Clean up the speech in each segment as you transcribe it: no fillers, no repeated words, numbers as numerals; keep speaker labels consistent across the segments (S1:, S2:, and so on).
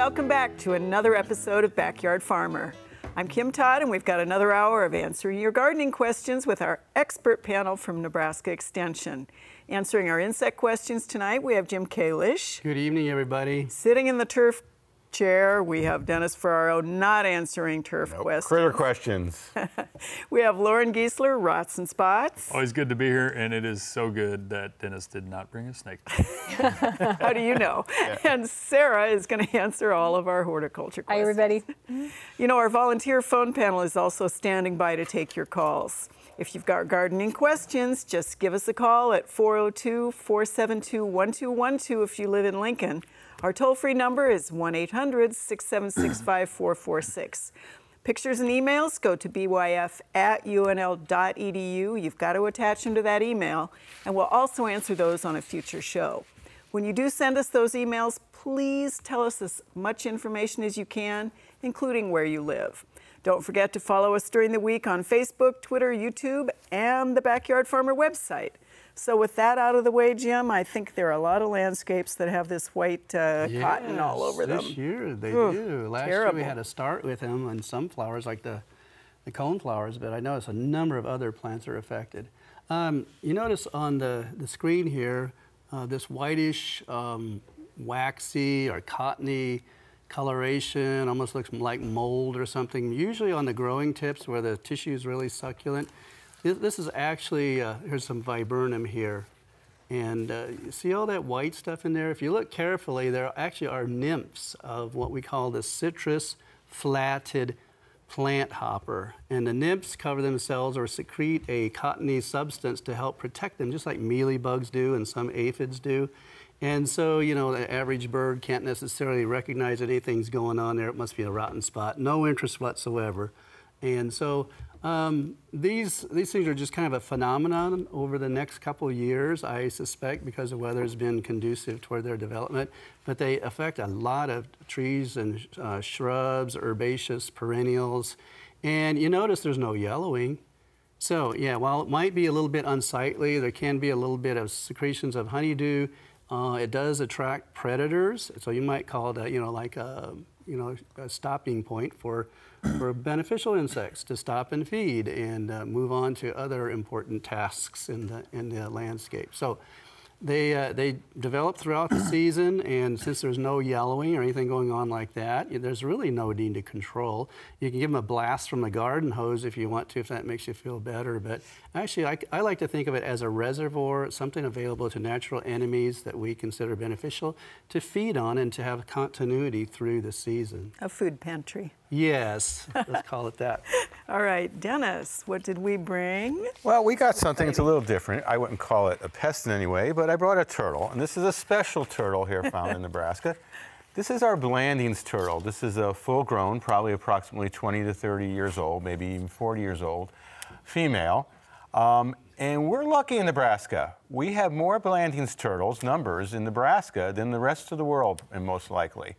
S1: welcome back to another episode of Backyard Farmer. I'm Kim Todd, and we've got another hour of answering your gardening questions with our expert panel from Nebraska Extension. Answering our insect questions tonight, we have Jim Kalish.
S2: Good evening, everybody.
S1: Sitting in the turf chair, we have Dennis Ferraro not answering turf questions.
S3: Critter questions.
S1: We have Lauren Giesler, Rots and Spots.
S4: Always good to be here, and it is so good that Dennis did not bring a snake.
S1: How do you know? Yeah. And Sarah is going to answer all of our horticulture questions.
S5: Hi, everybody.
S1: You know, our volunteer phone panel is also standing by to take your calls. If you've got gardening questions, just give us a call at 402-472-1212 if you live in Lincoln. Our toll-free number is 1-800-676-5446. Pictures and emails go to byf@unl.edu. You've got to attach them to that email, and we'll also answer those on a future show. When you do send us those emails, please tell us as much information as you can, including where you live. Don't forget to follow us during the week on Facebook, Twitter, YouTube, and the Backyard Farmer website. So with that out of the way, Jim, I think there are a lot of landscapes that have this white cotton all over them.
S2: This year they do. Last year we had to start with them on some flowers like the cone flowers, but I noticed a number of other plants are affected. You notice on the screen here, this whitish, waxy or cottony coloration, almost looks like mold or something, usually on the growing tips where the tissue is really succulent. This is actually, here's some viburnum here. And you see all that white stuff in there? If you look carefully, there actually are nymphs of what we call the citrus flatted plant hopper. And the nymphs cover themselves or secrete a cottony substance to help protect them, just like mealybugs do and some aphids do. And so, you know, the average bird can't necessarily recognize that anything's going on there. It must be a rotten spot. No interest whatsoever. And so these things are just kind of a phenomenon over the next couple of years, I suspect, because the weather's been conducive toward their development. But they affect a lot of trees and shrubs, herbaceous perennials. And you notice there's no yellowing. So, yeah, while it might be a little bit unsightly, there can be a little bit of secretions of honeydew. It does attract predators, so you might call it, you know, like a stopping point for beneficial insects to stop and feed and move on to other important tasks in the landscape. So they develop throughout the season, and since there's no yellowing or anything going on like that, there's really no need to control. You can give them a blast from the garden hose if you want to, if that makes you feel better. But actually, I like to think of it as a reservoir, something available to natural enemies that we consider beneficial to feed on and to have continuity through the season.
S1: A food pantry.
S2: Yes, let's call it that.
S1: All right, Dennis, what did we bring?
S3: Well, we got something that's a little different. I wouldn't call it a pest in any way, but I brought a turtle, and this is a special turtle here found in Nebraska. This is our Blandings turtle. This is a full-grown, probably approximately 20 to 30 years old, maybe even 40 years old, female. And we're lucky in Nebraska. We have more Blandings turtles, numbers, in Nebraska than the rest of the world, and most likely.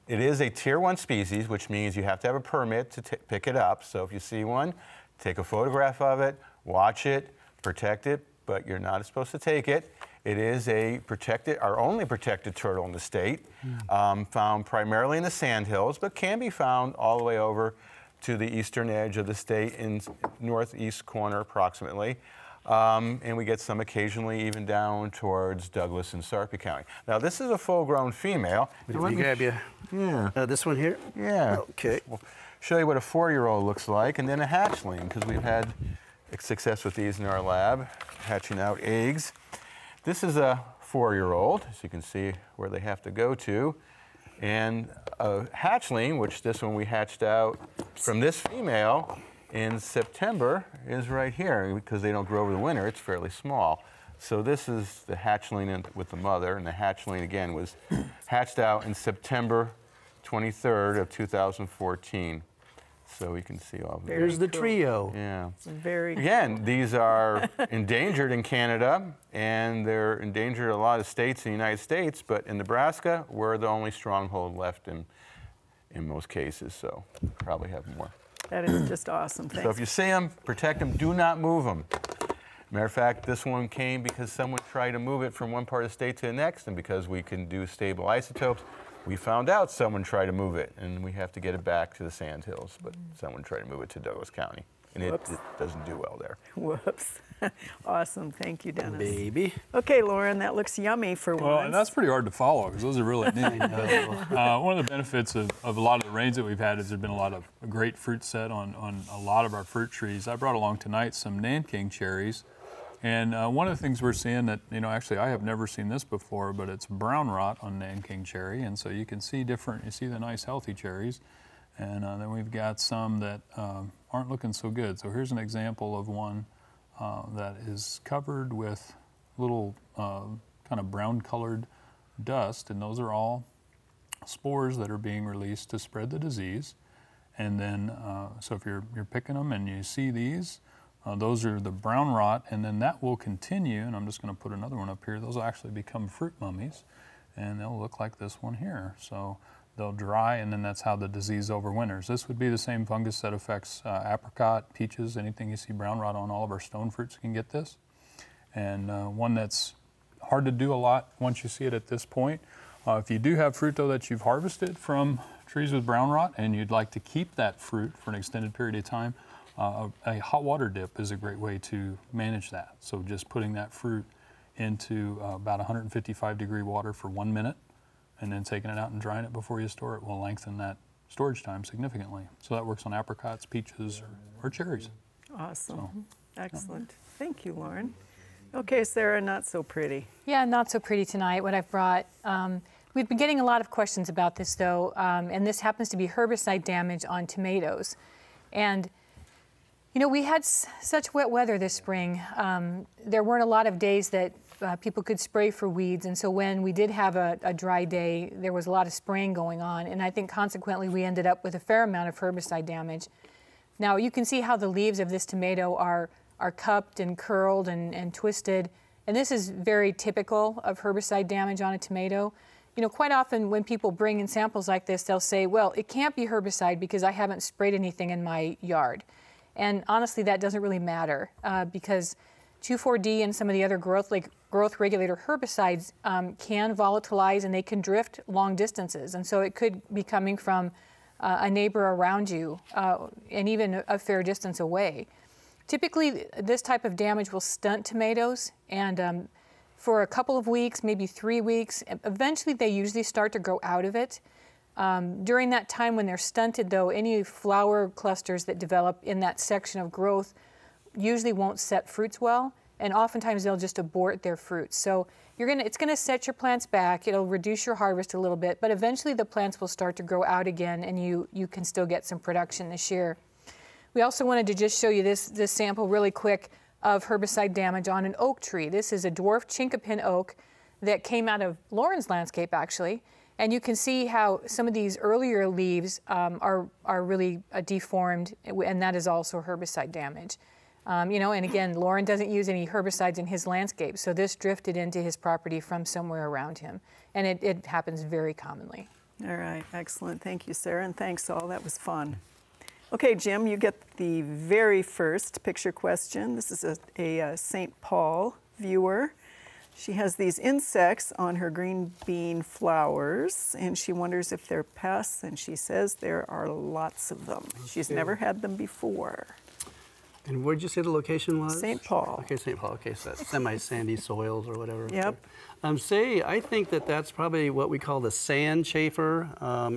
S3: It is a Tier 1 species, which means you have to have a permit to pick it up. So if you see one, take a photograph of it, watch it, protect it, but you're not supposed to take it. It is a protected, our only protected turtle in the state, found primarily in the sandhills, but can be found all the way over to the eastern edge of the state in northeast corner approximately. And we get some occasionally even down towards Douglas and Sarpy County. Now, this is a full-grown female.
S2: Let me grab you.
S3: Yeah.
S2: This one here?
S3: Yeah.
S2: Okay.
S3: We'll show you what a 4-year-old looks like, and then a hatchling, because we've had success with these in our lab, hatching out eggs. This is a 4-year-old, as you can see where they have to go to. And a hatchling, which this one we hatched out from this female in September, is right here. Because they don't grow over the winter, it's fairly small. So this is the hatchling with the mother, and the hatchling again was hatched out in September 23rd of 2014. So we can see all of them.
S2: There's the trio.
S3: Yeah.
S1: Very
S3: Again, these are endangered in Canada, and they're endangered in a lot of states in the United States, but in Nebraska, we're the only stronghold left in most cases, so probably have more.
S1: That is just awesome. Thanks.
S3: So if you see them, protect them, do not move them. Matter of fact, this one came because someone tried to move it from one part of the state to the next, and because we can do stable isotopes, We found out someone tried to move it, and we have to get it back to the Sandhills, but someone tried to move it to Douglas County, and it doesn't do well there.
S1: Whoops. Awesome. Thank you, Dennis.
S2: Baby.
S1: Okay, Lauren, that looks yummy for
S4: Well,
S1: once.
S4: and that's pretty hard to follow because those are really neat. One of the benefits of a lot of the rains that we've had is there's been a great fruit set on a lot of our fruit trees. I brought along tonight some Nanking cherries. And one of the things we're seeing that, actually I have never seen this before, but it's brown rot on Nanking cherry. And so you can see you see the nice healthy cherries. And then we've got some that aren't looking so good. So here's an example of one that is covered with little kind of brown colored dust. And those are all spores that are being released to spread the disease. And then, so if you're picking them and you see these, those are the brown rot, and then that will continue, and I'm just going to put another one up here. Those will actually become fruit mummies, and they'll look like this one here. So they'll dry, and then that's how the disease overwinters. This would be the same fungus that affects apricot, peaches, anything you see brown rot on. All of our stone fruits can get this. And one that's hard to do a lot once you see it at this point. If you do have fruit, though, that you've harvested from trees with brown rot, and you'd like to keep that fruit for an extended period of time, a hot water dip is a great way to manage that. So just putting that fruit into about 155-degree water for 1 minute and then taking it out and drying it before you store it will lengthen that storage time significantly. So that works on apricots, peaches, or cherries.
S1: Awesome. So, excellent. Thank you, Lauren. Okay, Sarah, not so pretty.
S5: Yeah, not so pretty tonight, what I've brought. We've been getting a lot of questions about this, though, and this happens to be herbicide damage on tomatoes. And we had such wet weather this spring. There weren't a lot of days that people could spray for weeds, and so when we did have a dry day, there was a lot of spraying going on, and I think consequently we ended up with a fair amount of herbicide damage. Now you can see how the leaves of this tomato are cupped and curled and twisted, and this is very typical of herbicide damage on a tomato. Quite often when people bring in samples like this, they'll say, well, it can't be herbicide because I haven't sprayed anything in my yard. And honestly, that doesn't really matter because 2,4-D and some of the other growth regulator herbicides can volatilize and they can drift long distances. And so it could be coming from a neighbor around you and even a fair distance away. Typically, this type of damage will stunt tomatoes, and for a couple of weeks, maybe 3 weeks, eventually they usually start to grow out of it. During that time when they're stunted, though, any flower clusters that develop in that section of growth usually won't set fruits well, and oftentimes they'll just abort their fruits. So it's going to set your plants back. It'll reduce your harvest a little bit, but eventually the plants will start to grow out again, and you can still get some production this year. We also wanted to just show you this sample really quick of herbicide damage on an oak tree. This is a dwarf chinkapin oak that came out of Lauren's landscape, actually. And you can see how some of these earlier leaves are really deformed, and that is also herbicide damage. And again, Lauren doesn't use any herbicides in his landscape, so this drifted into his property from somewhere around him. And it happens very commonly.
S1: All right, excellent. Thank you, Sarah, and thanks all. That was fun. Okay, Jim, you get the very first picture question. This is a St. Paul viewer. She has these insects on her green bean flowers, and she wonders if they're pests, and she says there are lots of them. She's never had them before.
S2: And where did you say the location was?
S1: St. Paul.
S2: Okay, St. Paul. Okay, so that's semi-sandy soils or whatever.
S1: Yep.
S2: I think that's probably what we call the sand chafer.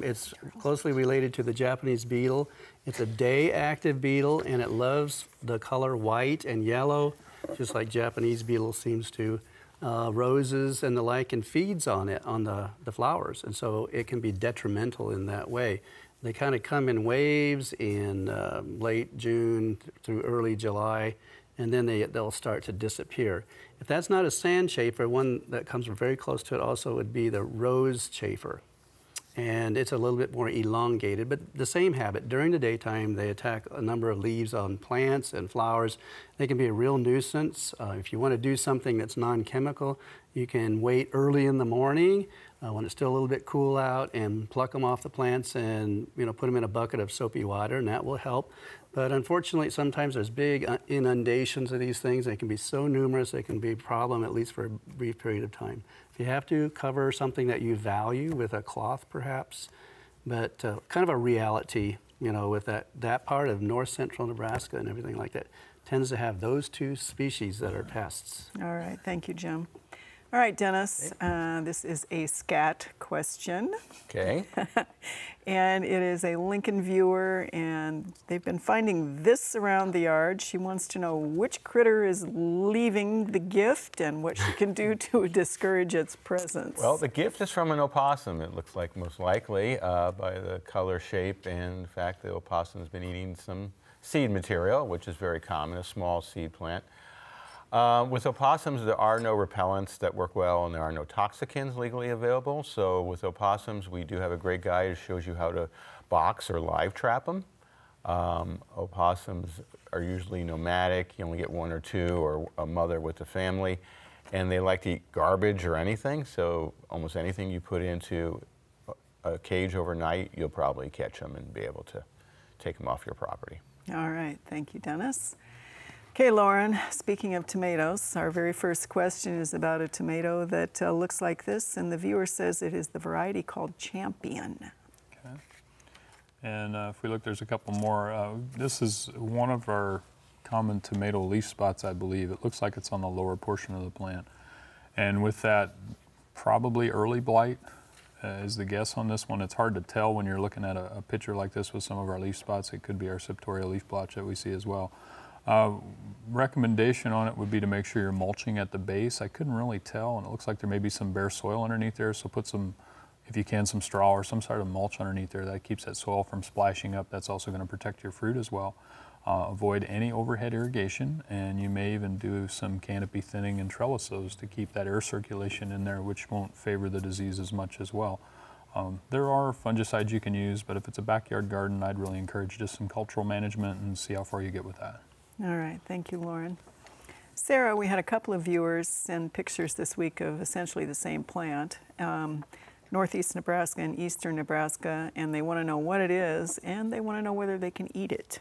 S2: It's closely related to the Japanese beetle. It's a day-active beetle, and it loves the color white and yellow, just like Japanese beetle seems to. Roses and the like, and feeds on it, on the flowers. And so it can be detrimental in that way. They kind of come in waves in late June through early July, and then they'll start to disappear. If that's not a sand chafer, one that comes very close to it also would be the rose chafer. And it's a little bit more elongated, but the same habit. During the daytime, they attack a number of leaves on plants and flowers. They can be a real nuisance. If you want to do something that's non-chemical, you can wait early in the morning when it's still a little bit cool out, and pluck them off the plants and put them in a bucket of soapy water, and that will help. But unfortunately, sometimes there's big inundations of these things. They can be so numerous, they can be a problem at least for a brief period of time. If you have to, cover something that you value with a cloth perhaps, but kind of a reality, with that part of north central Nebraska and everything like that tends to have those two species that are pests.
S1: All right, thank you, Jim. All right, Dennis, this is a scat question.
S3: Okay.
S1: And it is a Lincoln viewer, and they've been finding this around the yard. She wants to know which critter is leaving the gift and what she can do to discourage its presence.
S3: Well, the gift is from an opossum, it looks like, most likely, by the color, shape, and the fact the opossum's been eating some seed material, which is very common, a small seed plant. With opossums, there are no repellents that work well, and there are no toxicants legally available. So with opossums, we do have a great guide that shows you how to box or live trap them. Opossums are usually nomadic. You only get one or two, or a mother with the family. And they like to eat garbage or anything. So almost anything you put into a cage overnight, you'll probably catch them and be able to take them off your property.
S1: All right, thank you, Dennis. Okay, Lauren, speaking of tomatoes, our very first question is about a tomato that looks like this, and the viewer says it is the variety called Champion.
S4: Okay. And if we look, there's a couple more. This is one of our common tomato leaf spots, I believe. It looks like it's on the lower portion of the plant. And with that, probably early blight is the guess on this one. It's hard to tell when you're looking at a picture like this with some of our leaf spots. It could be our septoria leaf blotch that we see as well. Recommendation on it would be to make sure you're mulching at the base. I couldn't really tell, and it looks like there may be some bare soil underneath there, so put some, if you can, some straw or some sort of mulch underneath there. That keeps that soil from splashing up. That's also going to protect your fruit as well. Avoid any overhead irrigation, and you may even do some canopy thinning and trellises to keep that air circulation in there, which won't favor the disease as much as well. There are fungicides you can use, but if it's a backyard garden, I'd really encourage just some cultural management and see how far you get with that.
S1: All right, thank you, Lauren. Sarah, we had a couple of viewers send pictures this week of essentially the same plant, northeast Nebraska and eastern Nebraska, and they want to know what it is, and they want to know whether they can eat it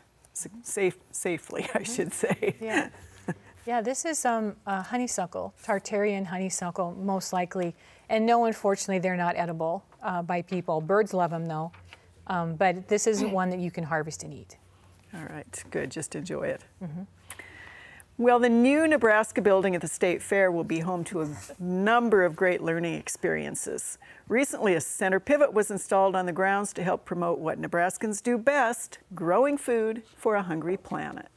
S1: safely, I should say.
S5: Yeah, yeah. This is honeysuckle, Tartarian honeysuckle, most likely, and no, unfortunately, they're not edible by people. Birds love them though, but this isn't one that you can harvest and eat.
S1: All right, good, just enjoy it. Mm-hmm. Well, the new Nebraska building at the State Fair will be home to a number of great learning experiences. Recently, a center pivot was installed on the grounds to help promote what Nebraskans do best, growing food for a hungry planet.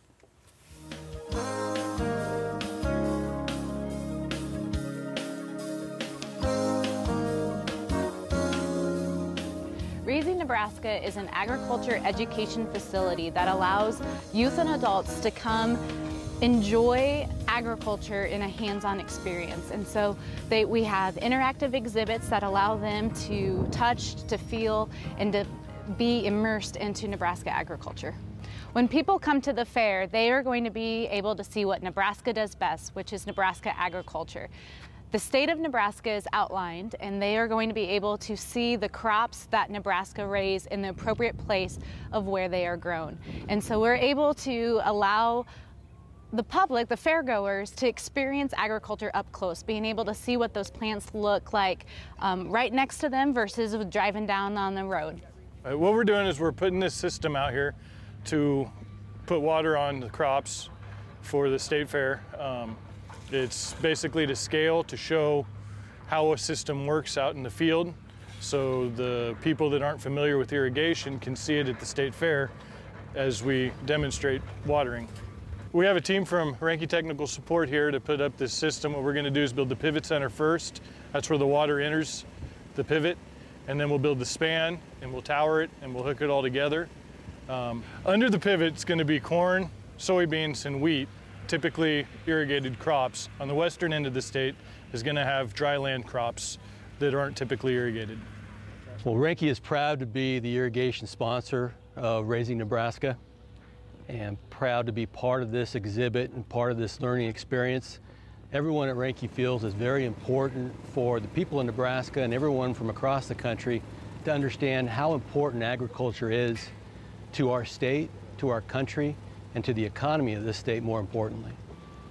S6: Raising Nebraska is an agriculture education facility that allows youth and adults to come enjoy agriculture in a hands-on experience. And so we have interactive exhibits that allow them to touch, to feel, and to be immersed into Nebraska agriculture. When people come to the fair, they are going to be able to see what Nebraska does best, which is Nebraska agriculture. The state of Nebraska is outlined, and they are going to be able to see the crops that Nebraska raise in the appropriate place of where they are grown. And so we're able to allow the public, the fairgoers, to experience agriculture up close, being able to see what those plants look like right next to them versus driving down on the road.
S7: What we're doing is we're putting this system out here to put water on the crops for the state fair. It's basically to scale, to show how a system works out in the field, so the people that aren't familiar with irrigation can see it at the state fair as we demonstrate watering. We have a team from Reinke Technical Support here to put up this system. What we're going to do is build the pivot center first. That's where the water enters the pivot, and then we'll build the span, and we'll tower it, and we'll hook it all together. Under the pivot, it's going to be corn, soybeans, and wheat, typically irrigated crops. On the western end of the state is going to have dry land crops that aren't typically irrigated.
S8: Well, Reinke is proud to be the irrigation sponsor of Raising Nebraska, and proud to be part of this exhibit and part of this learning experience. everyone at Reinke feels is very important for the people in Nebraska and everyone from across the country to understand how important agriculture is to our state, to our country, and to the economy of this state, more importantly.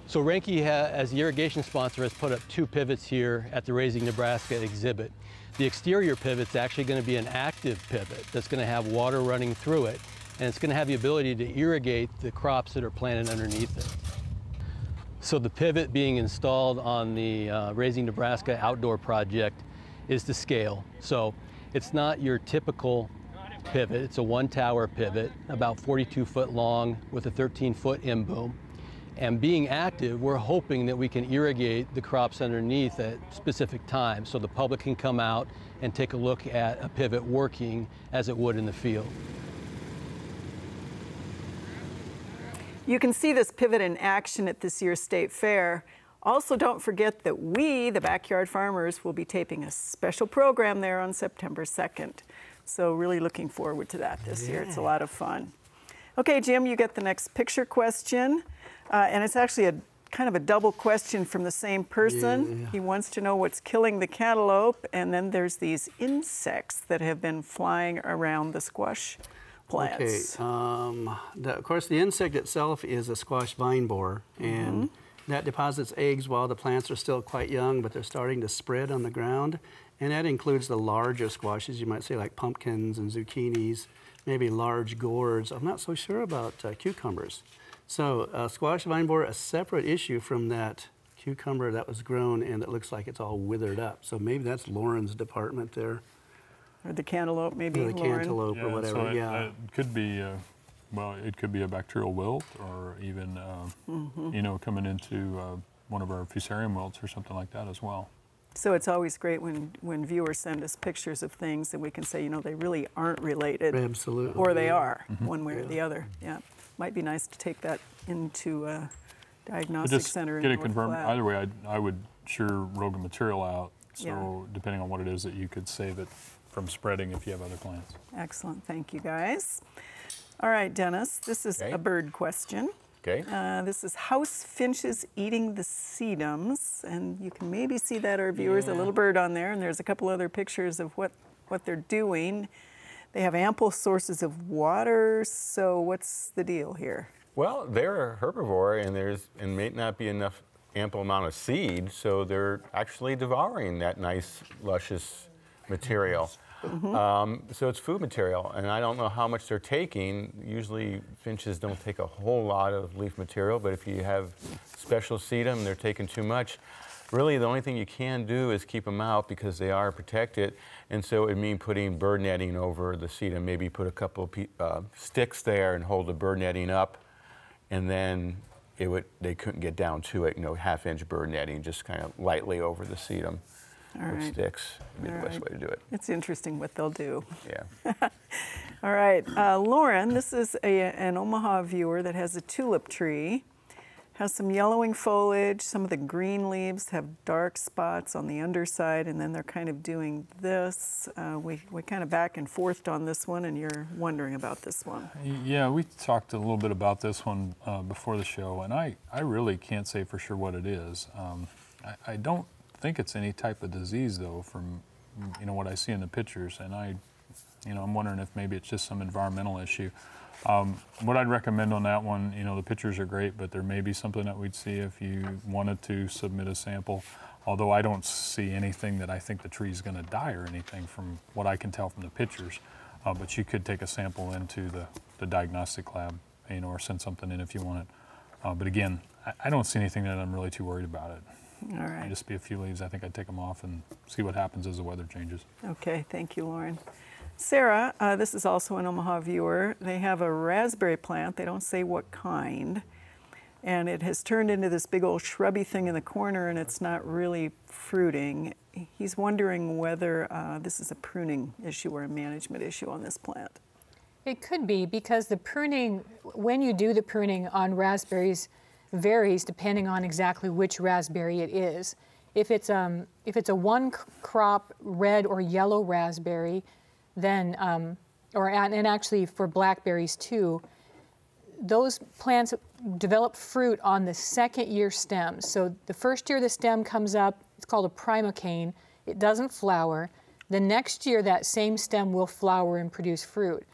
S8: So Reinke, as the irrigation sponsor, has put up 2 pivots here at the Raising Nebraska exhibit. The exterior pivot's actually going to be an active pivot that's going to have water running through it, and it's going to have the ability to irrigate the crops that are planted underneath it. So the pivot being installed on the Raising Nebraska outdoor project is to scale. So it's not your typical pivot. It's a 1-tower pivot, about 42 foot long with a 13-foot in-boom. And being active, we're hoping that we can irrigate the crops underneath at specific times so the public can come out and take a look at a pivot working as it would in the field.
S1: You can see this pivot in action at this year's State Fair. Also, don't forget that we, the Backyard Farmers, will be taping a special program there on September 2nd. So really looking forward to that this year. It's a lot of fun. Okay, Jim, you get the next picture question. And it's actually a kind of a double question from the same person. He wants to know what's killing the cantaloupe, and then there's these insects that have been flying around the squash plants.
S2: Okay, of course the insect itself is a squash vine borer, and that deposits eggs while the plants are still quite young, but they're starting to spread on the ground. And that includes the larger squashes, you might say like pumpkins and zucchinis, maybe large gourds. I'm not so sure about cucumbers. So squash vine borer, a separate issue from that cucumber that was grown and it looks like it's all withered up. So maybe that's Lauren's department there.
S1: Or the cantaloupe, maybe,
S2: or the
S1: Lauren.
S2: cantaloupe or whatever,
S4: So it could be, well, it could be a bacterial wilt or even, you know, coming into one of our fusarium wilts or something like that as well.
S1: So it's always great when viewers send us pictures of things and we can say, you know, they really aren't related.
S2: Absolutely.
S1: Or they are, one way or the other. Yeah. Might be nice to take that into a diagnostic center in
S4: get it
S1: North
S4: confirmed.
S1: Platte.
S4: Either way, I would sure Rogan material out. So depending on what it is, that you could save it from spreading if you have other plants.
S1: Excellent. Thank you, guys. All right, Dennis, this is a bird question.
S3: Okay.
S1: This is house finches eating the sedums, and you can maybe see that, our viewers, a little bird on there, and there's a couple other pictures of what they're doing. They have ample sources of water, so what's the deal here?
S3: Well, they're a herbivore, and may not be enough ample amount of seed, so they're actually devouring that nice, luscious material. So it's food material, and I don't know how much they're taking. Usually finches don't take a whole lot of leaf material, but if you have special sedum, they're taking too much. Really, the only thing you can do is keep them out because they are protected, and so it would mean putting bird netting over the sedum, maybe put a couple of sticks there and hold the bird netting up, and then they couldn't get down to it, you know, 1/2-inch bird netting, just kind of lightly over the sedum. With sticks would be the best way to do it.
S1: It's interesting what they'll do.
S3: Yeah.
S1: All right, Lauren, this is an Omaha viewer that has a tulip tree. Has some yellowing foliage, some of the green leaves have dark spots on the underside, and then they're kind of doing this. We kind of back and forthed on this one, and you're wondering about this one.
S4: Yeah, we talked a little bit about this one before the show, and I really can't say for sure what it is. I don't think it's any type of disease, though, from what I see in the pictures, and I'm wondering if maybe it's just some environmental issue. What I'd recommend on that one, the pictures are great, but there may be something that we'd see if you wanted to submit a sample. Although I don't see anything that I think the tree's going to die or anything from what I can tell from the pictures. But you could take a sample into the diagnostic lab, or send something in if you want it. But again, I don't see anything that I'm really too worried about it.
S1: All right.
S4: Just be a few leaves. I think I'd take them off and see what happens as the weather changes.
S1: Okay, thank you, Lauren. Sarah, this is also an Omaha viewer. They have a raspberry plant. They don't say what kind. And it has turned into this big old shrubby thing in the corner, and it's not really fruiting. He's wondering whether this is a pruning issue or a management issue on this plant.
S5: It could be, because the pruning, when you do the pruning on raspberries, varies depending on exactly which raspberry it is. If it's a one crop red or yellow raspberry, then and actually for blackberries too, those plants develop fruit on the second year stems. So the first year the stem comes up, it's called a primocane. It doesn't flower. The next year that same stem will flower and produce fruit.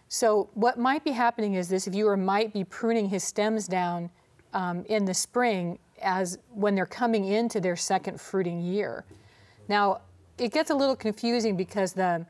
S5: So what might be happening is this viewer might be pruning his stems down in the spring as when they're coming into their second fruiting year. Now, it gets a little confusing because the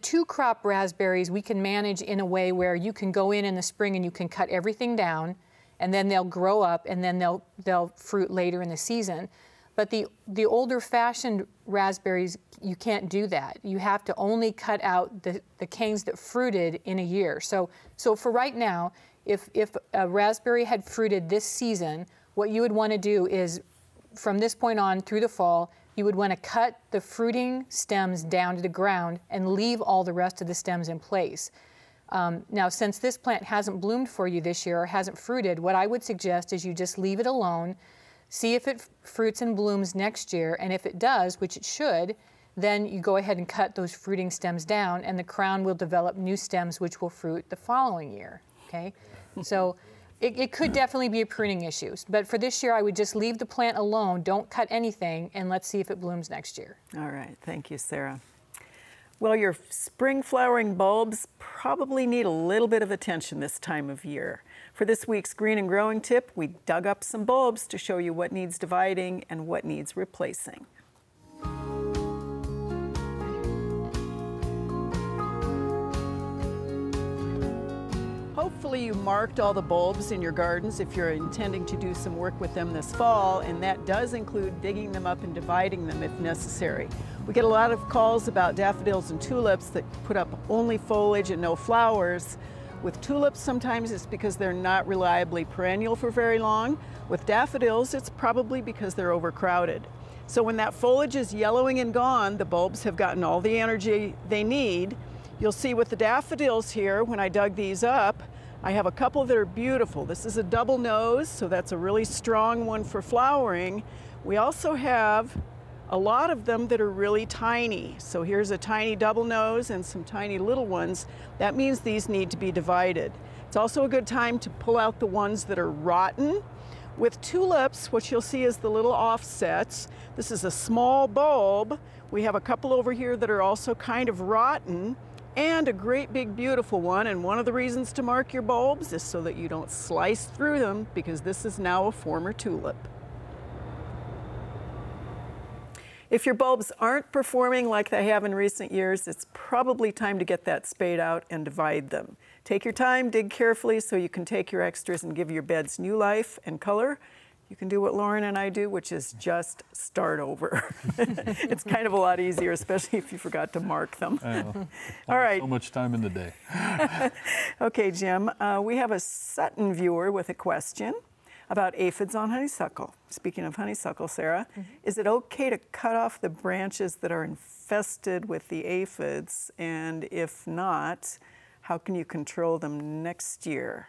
S5: two-crop raspberries we can manage in a way where you can go in the spring and you can cut everything down, and then they'll grow up, and then they'll fruit later in the season. But the older-fashioned raspberries, you can't do that. You have to only cut out the canes that fruited in a year. So for right now, if a raspberry had fruited this season, what you would want to do is, from this point on through the fall, you would want to cut the fruiting stems down to the ground and leave all the rest of the stems in place. Now, since this plant hasn't bloomed for you this year or hasn't fruited, what I would suggest is you just leave it alone, see if it fruits and blooms next year, and if it does, which it should, then you go ahead and cut those fruiting stems down, and the crown will develop new stems which will fruit the following year, okay? So it could definitely be a pruning issue, but for this year I would just leave the plant alone, don't cut anything, and let's see if it blooms next year.
S1: All right, thank you, Sarah. Well, your spring flowering bulbs probably need a little bit of attention this time of year. For this week's Green and Growing tip, we dug up some bulbs to show you what needs dividing and what needs replacing. Hopefully you marked all the bulbs in your gardens if you're intending to do some work with them this fall, and that does include digging them up and dividing them if necessary. We get a lot of calls about daffodils and tulips that put up only foliage and no flowers. With tulips, sometimes it's because they're not reliably perennial for very long. With daffodils, it's probably because they're overcrowded. So when that foliage is yellowing and gone, the bulbs have gotten all the energy they need. You'll see with the daffodils here, when I dug these up, I have a couple that are beautiful. This is a double nose, so that's a really strong one for flowering. We also have a lot of them that are really tiny. So here's a tiny double nose and some tiny little ones. That means these need to be divided. It's also a good time to pull out the ones that are rotten. With tulips, what you'll see is the little offsets. This is a small bulb. We have a couple over here that are also kind of rotten, and a great big beautiful one. And one of the reasons to mark your bulbs is so that you don't slice through them, because this is now a former tulip. If your bulbs aren't performing like they have in recent years, it's probably time to get that spade out and divide them. Take your time, dig carefully so you can take your extras and give your beds new life and color. You can do what Lauren and I do, which is just start over. It's kind of a lot easier, especially if you forgot to mark them. All right.
S4: So much time in the day.
S1: Okay, Jim, we have a Sutton viewer with a question about aphids on honeysuckle. Speaking of honeysuckle, Sarah, is it okay to cut off the branches that are infested with the aphids? And if not, how can you control them next year?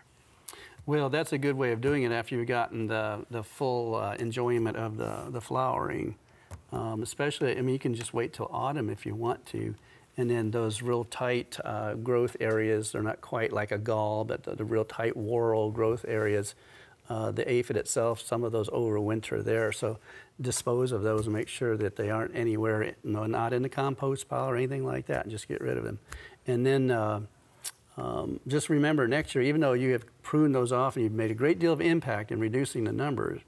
S2: Well, that's a good way of doing it after you've gotten the full enjoyment of the flowering. Especially, I mean, you can just wait till autumn if you want to. And then those real tight growth areas, they're not quite like a gall, but the real tight whorl growth areas, the aphid itself, some of those overwinter there. So dispose of those and make sure that they aren't anywhere, not in the compost pile or anything like that, and just get rid of them. And then just remember next year, even though you have pruned those off and you've made a great deal of impact in reducing the numbers,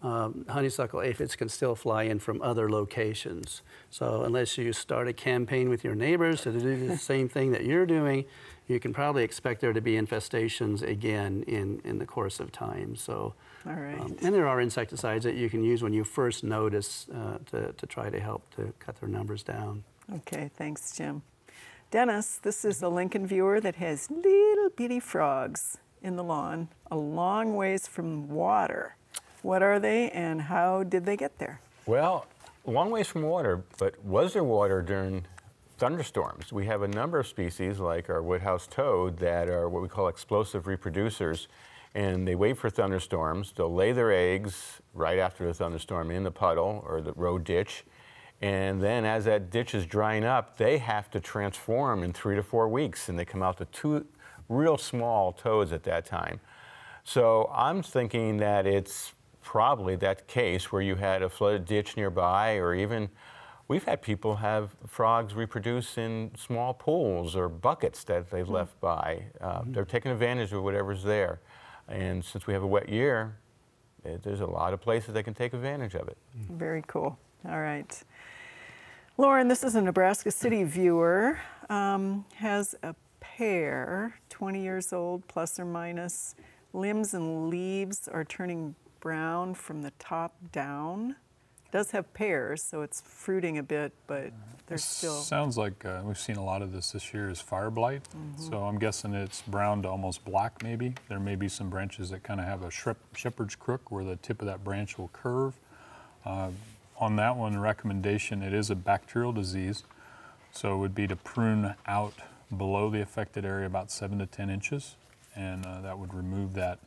S2: honeysuckle aphids can still fly in from other locations. So unless you start a campaign with your neighbors to do the same thing that you're doing, you can probably expect there to be infestations again in the course of time. So,
S1: all right.
S2: And there are insecticides that you can use when you first notice to try to help to cut their numbers down.
S1: Okay, thanks, Jim. Dennis, this is a Lincoln viewer that has little bitty frogs in the lawn a long ways from water. What are they and how did they get there?
S3: Well, a long ways from water, but was there water during thunderstorms? We have a number of species like our woodhouse toad that are what we call explosive reproducers, and they wait for thunderstorms. They'll lay their eggs right after the thunderstorm in the puddle or the road ditch, and then as that ditch is drying up, they have to transform in 3 to 4 weeks, and they come out to 2 real small toads at that time. So I'm thinking that it's probably that case where you had a flooded ditch nearby, or even we've had people have frogs reproduce in small pools or buckets that they've left by. They're taking advantage of whatever's there. And since we have a wet year, there's a lot of places that can take advantage of it.
S1: Very cool. All right. Lauren, this is a Nebraska City viewer. Has a pear, 20 years old, plus or minus. Limbs and leaves are turning brown from the top down. It does have pears, so it's fruiting a bit, but they're still...
S4: Sounds like we've seen a lot of this year is fire blight. So I'm guessing it's brown to almost black maybe. There may be some branches that kind of have a shepherd's crook where the tip of that branch will curve. On that one, recommendation, it is a bacterial disease. So it would be to prune out below the affected area about 7 to 10 inches. And that would remove that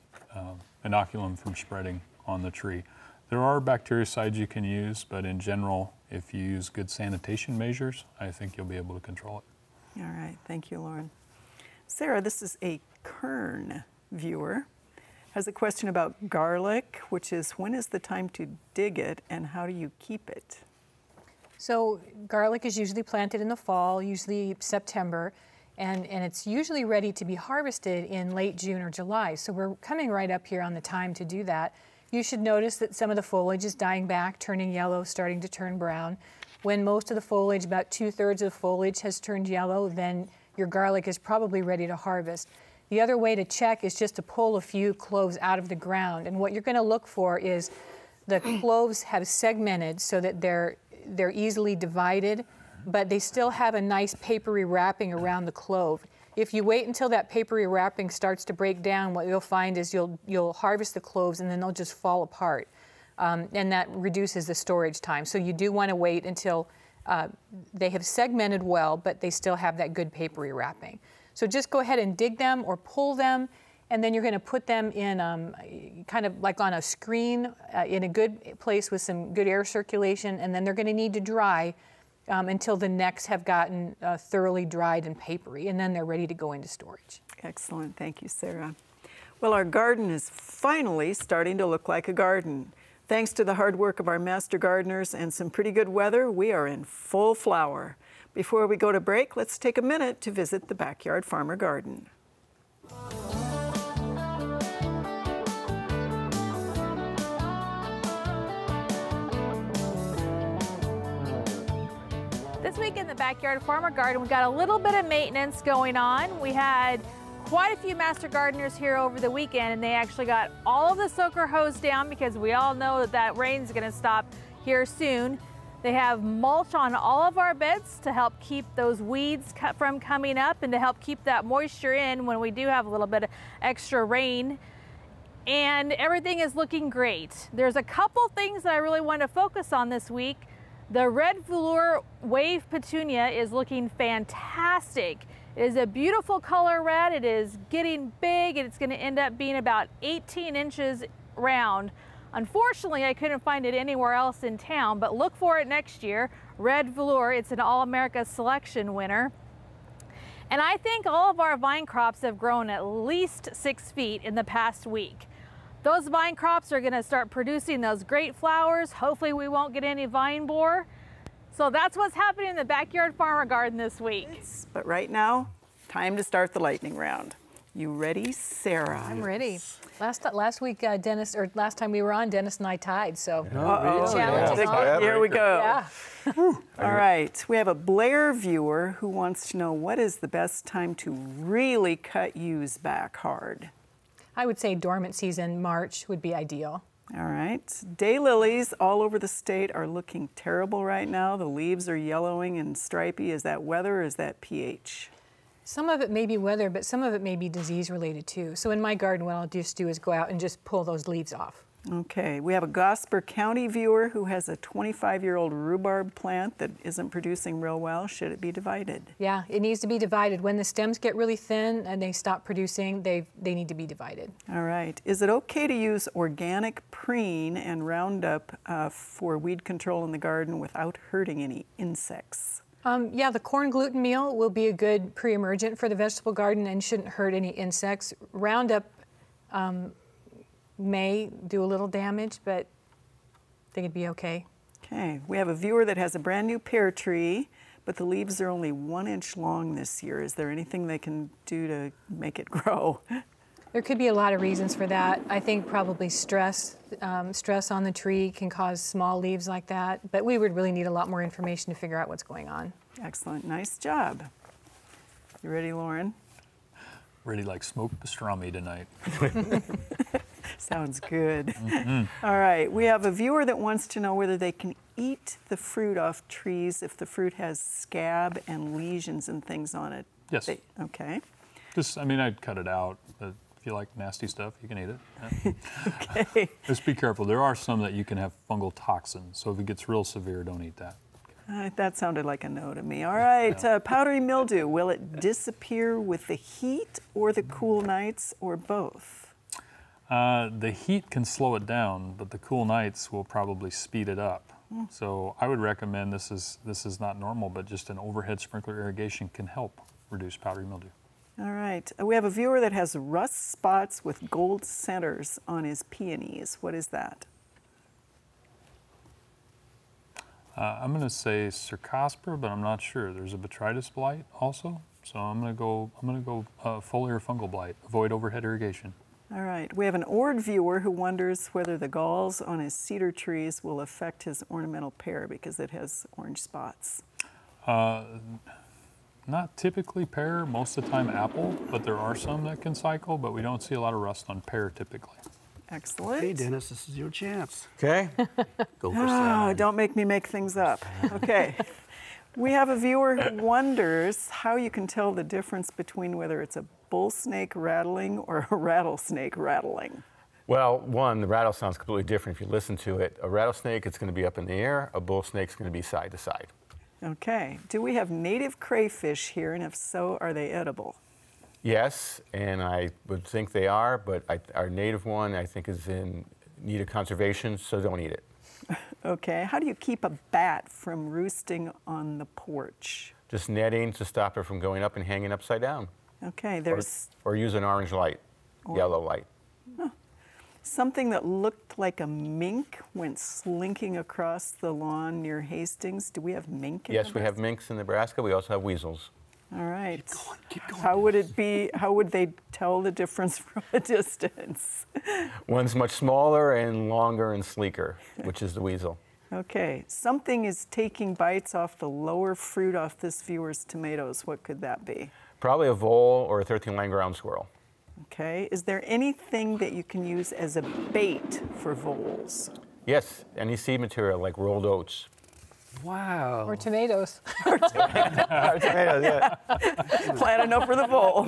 S4: inoculum from spreading on the tree. There are bactericides you can use, but in general, if you use good sanitation measures, I think you'll be able to control it.
S1: All right, thank you, Lauren. Sarah, this is a Kern viewer. Has a question about garlic, which is when is the time to dig it and how do you keep it?
S5: So garlic is usually planted in the fall, usually September. And it's usually ready to be harvested in late June or July. So we're coming right up here on the time to do that. You should notice that some of the foliage is dying back, turning yellow, starting to turn brown. When most of the foliage, about 2/3 of the foliage has turned yellow, then your garlic is probably ready to harvest. The other way to check is just to pull a few cloves out of the ground. And what you're going to look for is the cloves have segmented so that they're easily divided, but they still have a nice papery wrapping around the clove. If you wait until that papery wrapping starts to break down, what you'll find is you'll harvest the cloves and then they'll just fall apart. And that reduces the storage time. So you do want to wait until they have segmented well, but they still have that good papery wrapping. So just go ahead and dig them or pull them, and then you're going to put them in kind of like on a screen in a good place with some good air circulation, and then they're going to need to dry until the necks have gotten thoroughly dried and papery, and then they're ready to go into storage.
S1: Excellent, thank you, Sarah. Well, our garden is finally starting to look like a garden. Thanks to the hard work of our master gardeners and some pretty good weather, we are in full flower. Before we go to break, let's take a minute to visit the Backyard Farmer Garden.
S9: This week in the Backyard Farmer Garden, we got a little bit of maintenance going on. We had quite a few master gardeners here over the weekend, and they actually got all of the soaker hose down because we all know that rain's going to stop here soon. They have mulch on all of our beds to help keep those weeds from coming up and to help keep that moisture in when we do have a little bit of extra rain. And everything is looking great. There's a couple things that I really want to focus on this week. The red velour wave petunia is looking fantastic. It is a beautiful color red. It is getting big, and it's going to end up being about 18 inches round. Unfortunately, I couldn't find it anywhere else in town, but look for it next year. Red velour, it's an All-America Selection winner. And I think all of our vine crops have grown at least 6 feet in the past week. Those vine crops are going to start producing those great flowers. Hopefully we won't get any vine borer. So that's what's happening in the Backyard Farmer Garden this week.
S1: But right now, time to start the lightning round. You ready, Sarah?
S5: I'm ready. Last week, Dennis, or last time we were on, Dennis and I tied, so
S1: challenge
S5: is on.
S1: Here we go.
S5: Yeah.
S1: All right, we have a Blair viewer who wants to know what is the best time to really cut yews back hard?
S5: I would say dormant season, March would be ideal.
S1: All right. Daylilies all over the state are looking terrible right now. The leaves are yellowing and stripy. Is that weather or is that pH?
S5: Some of it may be weather, but some of it may be disease related too. So in my garden, what I'll just do is go out and just pull those leaves off.
S1: Okay, we have a Gosper County viewer who has a 25-year-old rhubarb plant that isn't producing real well. Should it be divided?
S5: Yeah, it needs to be divided. When the stems get really thin and they stop producing, they need to be divided.
S1: All right. Is it okay to use organic preen and Roundup for weed control in the garden without hurting any insects?
S5: Yeah, the corn gluten meal will be a good pre-emergent for the vegetable garden and shouldn't hurt any insects. Roundup may do a little damage, but I think it'd be okay.
S1: Okay, we have a viewer that has a brand new pear tree, but the leaves are only 1 inch long this year. Is there anything they can do to make it grow?
S5: There could be a lot of reasons for that. I think probably stress. Stress on the tree can cause small leaves like that, but we would really need a lot more information to figure out what's going on. Excellent, nice job. You ready, Lauren?
S4: Ready like smoked pastrami tonight.
S1: Sounds good. Mm-hmm. All right, we have a viewer that wants to know whether they can eat the fruit off trees if the fruit has scab and lesions and things on it.
S4: Yes.
S1: Okay.
S4: Just, I mean, I'd cut it out, but if you like nasty stuff, you can eat it. Yeah.
S1: Okay.
S4: Just be careful. There are some that you can have fungal toxins, so if it gets real severe, don't eat that.
S1: That sounded like a no to me. All right,
S4: Yeah.
S1: Powdery mildew, will it disappear with the heat or the cool nights or both?
S4: The heat can slow it down, but the cool nights will probably speed it up. So I would recommend, this is not normal, but just an overhead sprinkler irrigation can help reduce powdery mildew.
S1: All right, we have a viewer that has rust spots with gold centers on his peonies. What is that?
S4: I'm going to say Cercospora, but I'm not sure. There's a botrytis blight also, so I'm going to go foliar fungal blight. Avoid overhead irrigation.
S1: All right, we have an Ord viewer who wonders whether the galls on his cedar trees will affect his ornamental pear because it has orange spots.
S4: Not typically pear, most of the time apple, but there are some that can cycle, but we don't see a lot of rust on pear typically.
S1: Excellent.
S2: Hey, Dennis, this is your chance.
S3: Okay.
S2: Go for salad.
S1: Don't make me make things up. Okay. We have a viewer who wonders how you can tell the difference between whether it's a bull snake rattling or a rattlesnake rattling.
S3: Well, one, the rattle sounds completely different if you listen to it. A rattlesnake, it's going to be up in the air. A bull snake's going to be side to side.
S1: Okay. Do we have native crayfish here, and if so, are they edible?
S3: Yes, and I would think they are, but our native one, I think, is in need of conservation, so don't eat it.
S1: Okay. How do you keep a bat from roosting on the porch?
S3: Just netting to stop it from going up and hanging upside down.
S1: Okay. There's
S3: or use an orange light, yellow light.
S1: something that looked like a mink went slinking across the lawn near Hastings. Do we have mink in
S3: Yes, we have minks in Nebraska. We also have weasels.
S1: All right.
S2: Keep going.
S1: How would it be? How would they tell the difference from a distance?
S3: One's much smaller and longer and sleeker, which is the weasel.
S1: Okay. Something is taking bites off the lower fruit off this viewer's tomatoes. What could that be?
S3: Probably a vole or a 13-line ground squirrel.
S1: Okay. Is there anything that you can use as a bait for voles?
S3: Yes, any seed material like rolled oats.
S2: Wow.
S5: Or tomatoes.
S3: Or tomatoes, yeah.
S1: Plant enough for the vole.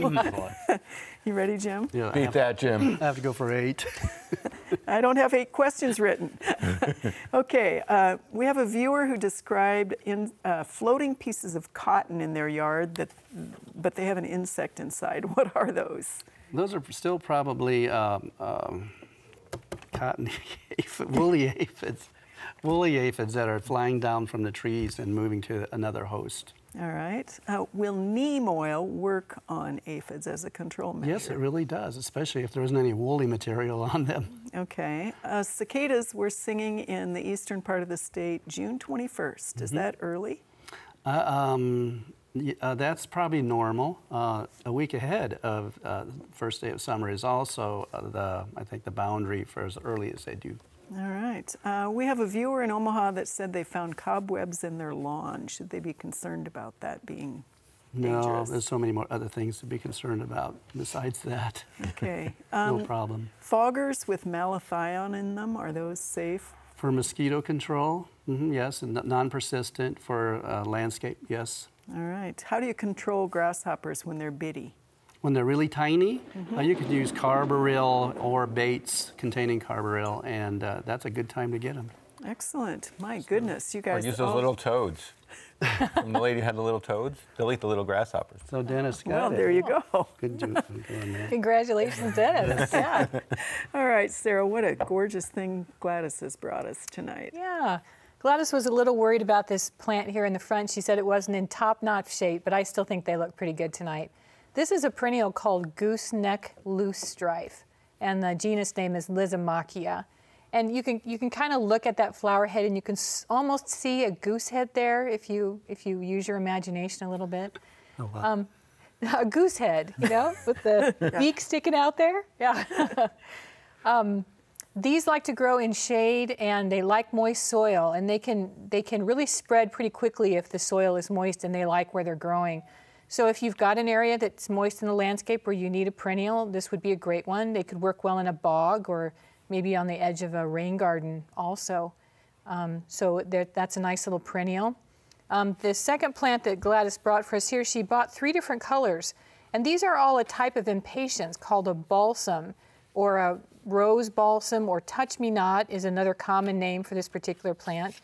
S1: You ready, Jim?
S2: Yeah,
S3: Beat that, Jim.
S2: I have to go for 8.
S1: I don't have 8 questions written. Okay, we have a viewer who described floating pieces of cotton in their yard, but they have an insect inside. What are those?
S2: Those are still probably cotton woolly aphids. Woolly aphids that are flying down from the trees and moving to another host.
S1: All right. Will neem oil work on aphids as a control measure?
S2: Yes, it really does, especially if there isn't any woolly material on them.
S1: Okay. Cicadas were singing in the eastern part of the state June 21st. Is that early?
S2: That's probably normal. A week ahead of first day of summer is also I think the boundary for as early as they do.
S1: All right. We have a viewer in Omaha that said they found cobwebs in their lawn. Should they be concerned about that being dangerous?
S2: No, there's so many more other things to be concerned about besides that.
S1: Okay.
S2: No problem.
S1: Foggers with malathion in them, are those safe?
S2: For mosquito control, yes, and non-persistent. For landscape, yes.
S1: All right. How do you control grasshoppers when they're bitty?
S2: When they're really tiny, you could use carbaryl or baits containing carbaryl, and that's a good time to get them.
S1: Excellent. My goodness, you guys.
S3: Or use those little toads. When the lady had the little toads, they'll eat the little grasshoppers.
S2: So Dennis got
S1: Well,
S2: it.
S1: there you go.
S2: Good job doing that.
S5: Congratulations, Dennis. Yeah.
S1: All right, Sarah, what a gorgeous thing Gladys has brought us tonight.
S5: Yeah. Gladys was a little worried about this plant here in the front. She said it wasn't in top-notch shape, but I still think they look pretty good tonight. This is a perennial called gooseneck loosestrife, and the genus name is Lysimachia. And you can kind of look at that flower head, and you can almost see a goose head there if you use your imagination a little bit.
S2: Oh, wow.
S5: A goose head, you know, with the beak sticking out there. Yeah. These like to grow in shade, and they like moist soil, and they can really spread pretty quickly if the soil is moist and they like where they're growing. So if you've got an area that's moist in the landscape where you need a perennial, this would be a great one. They could work well in a bog or maybe on the edge of a rain garden also. So that's a nice little perennial. The second plant that Gladys brought for us here, she bought 3 different colors. And these are all a type of impatiens called a balsam, or a rose balsam, or touch-me-not is another common name for this particular plant.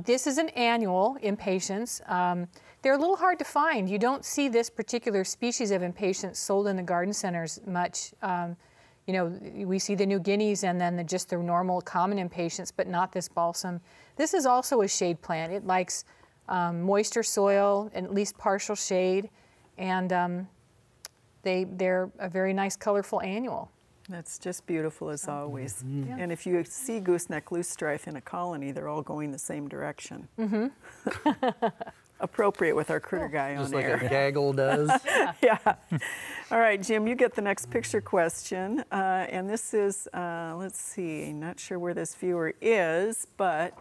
S5: This is an annual impatiens. They're a little hard to find. You don't see this particular species of impatiens sold in the garden centers much. You know, we see the New Guineas and then just the normal common impatiens, but not this balsam. This is also a shade plant. It likes moisture soil and at least partial shade, and they're a very nice, colorful annual.
S1: That's just beautiful as always.
S5: Yeah.
S1: And if you see gooseneck loosestrife in a colony, they're all going the same direction. Appropriate with our critter guy on air.
S2: Just like a gaggle does.
S1: Yeah. All right, Jim, you get the next picture question. And this is, let's see, not sure where this viewer is, but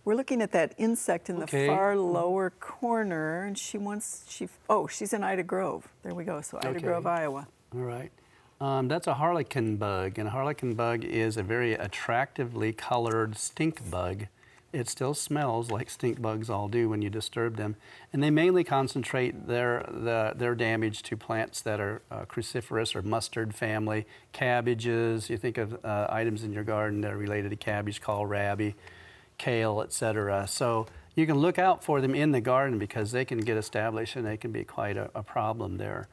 S1: we're looking at that insect in the far lower corner, and she's in Ida Grove. There we go, so Ida Grove, Iowa.
S2: All right. That's a harlequin bug, and a harlequin bug is a very attractively colored stink bug. It still smells like stink bugs all do when you disturb them, and they mainly concentrate their damage to plants that are cruciferous or mustard family, cabbages. You think of items in your garden that are related to cabbage, kohlrabi, kale, etc. So you can look out for them in the garden because they can get established and they can be quite a problem there.